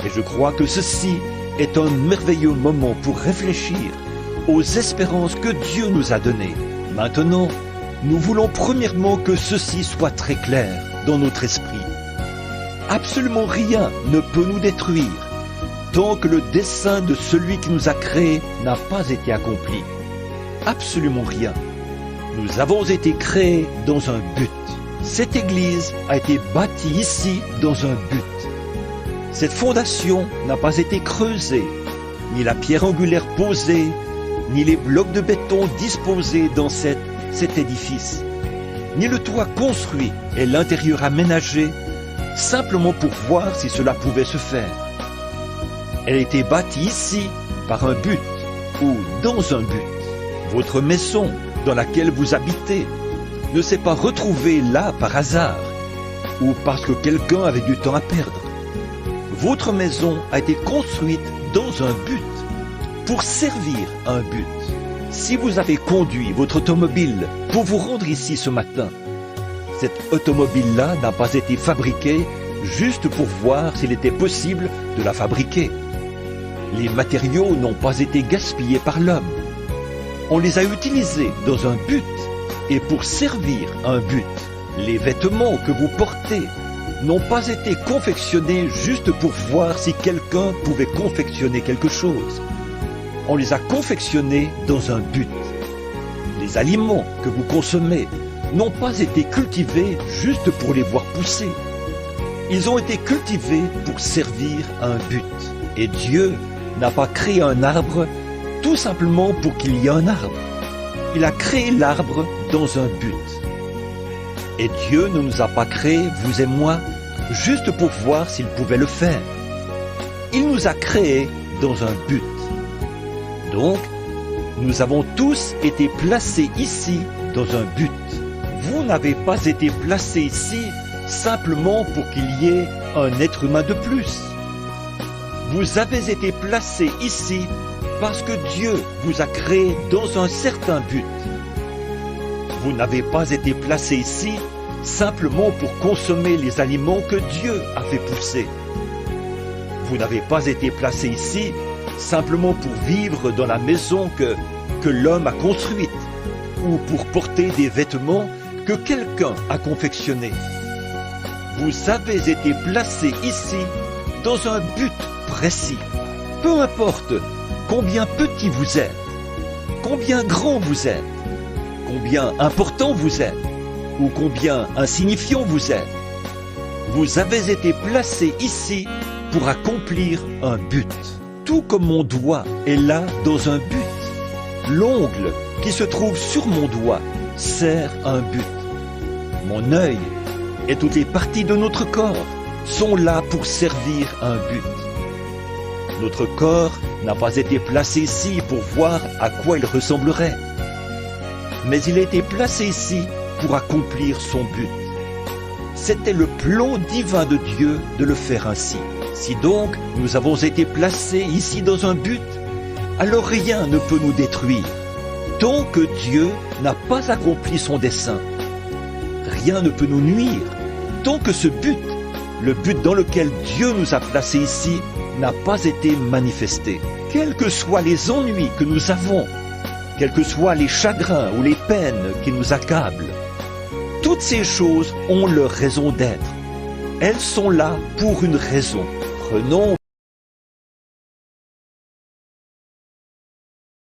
Et je crois que ceci est un merveilleux moment pour réfléchir aux espérances que Dieu nous a données. Maintenant, nous voulons premièrement que ceci soit très clair dans notre esprit. Absolument rien ne peut nous détruire tant que le dessein de celui qui nous a créés n'a pas été accompli. Absolument rien. Nous avons été créés dans un but. Cette église a été bâtie ici dans un but. Cette fondation n'a pas été creusée, ni la pierre angulaire posée, ni les blocs de béton disposés dans cet édifice, ni le toit construit et l'intérieur aménagé, simplement pour voir si cela pouvait se faire. Elle a été bâtie ici par un but ou dans un but. Votre maison dans laquelle vous habitez ne s'est pas retrouvée là par hasard ou parce que quelqu'un avait du temps à perdre. Votre maison a été construite dans un but, pour servir un but. Si vous avez conduit votre automobile pour vous rendre ici ce matin, cette automobile-là n'a pas été fabriquée juste pour voir s'il était possible de la fabriquer. Les matériaux n'ont pas été gaspillés par l'homme. On les a utilisés dans un but et pour servir un but. Les vêtements que vous portez n'ont pas été confectionnés juste pour voir si quelqu'un pouvait confectionner quelque chose. On les a confectionnés dans un but. Les aliments que vous consommez n'ont pas été cultivés juste pour les voir pousser. Ils ont été cultivés pour servir un but. Et Dieu n'a pas créé un arbre tout simplement pour qu'il y ait un arbre. Il a créé l'arbre dans un but. Et Dieu ne nous a pas créés, vous et moi, juste pour voir s'il pouvait le faire. Il nous a créés dans un but. Donc, nous avons tous été placés ici dans un but. Vous n'avez pas été placés ici simplement pour qu'il y ait un être humain de plus. Vous avez été placés ici parce que Dieu vous a créé dans un certain but. Vous n'avez pas été placés ici simplement pour consommer les aliments que Dieu a fait pousser. Vous n'avez pas été placés ici simplement pour vivre dans la maison que l'homme a construite ou pour porter des vêtements que quelqu'un a confectionnés. Vous avez été placés ici dans un but précis. Peu importe combien petit vous êtes, combien grand vous êtes, combien important vous êtes ou combien insignifiant vous êtes, vous avez été placés ici pour accomplir un but. Tout comme mon doigt est là dans un but. L'ongle qui se trouve sur mon doigt sert un but. Mon œil et toutes les parties de notre corps sont là pour servir un but. Notre corps n'a pas été placé ici pour voir à quoi il ressemblerait, mais il a été placé ici pour accomplir son but. C'était le plan divin de Dieu de le faire ainsi. Si donc nous avons été placés ici dans un but, alors rien ne peut nous détruire. Tant que Dieu n'a pas accompli son dessein, rien ne peut nous nuire. Tant que ce but, le but dans lequel Dieu nous a placés ici, n'a pas été manifesté. Quels que soient les ennuis que nous avons, quels que soient les chagrins ou les peines qui nous accablent, toutes ces choses ont leur raison d'être. Elles sont là pour une raison. Prenons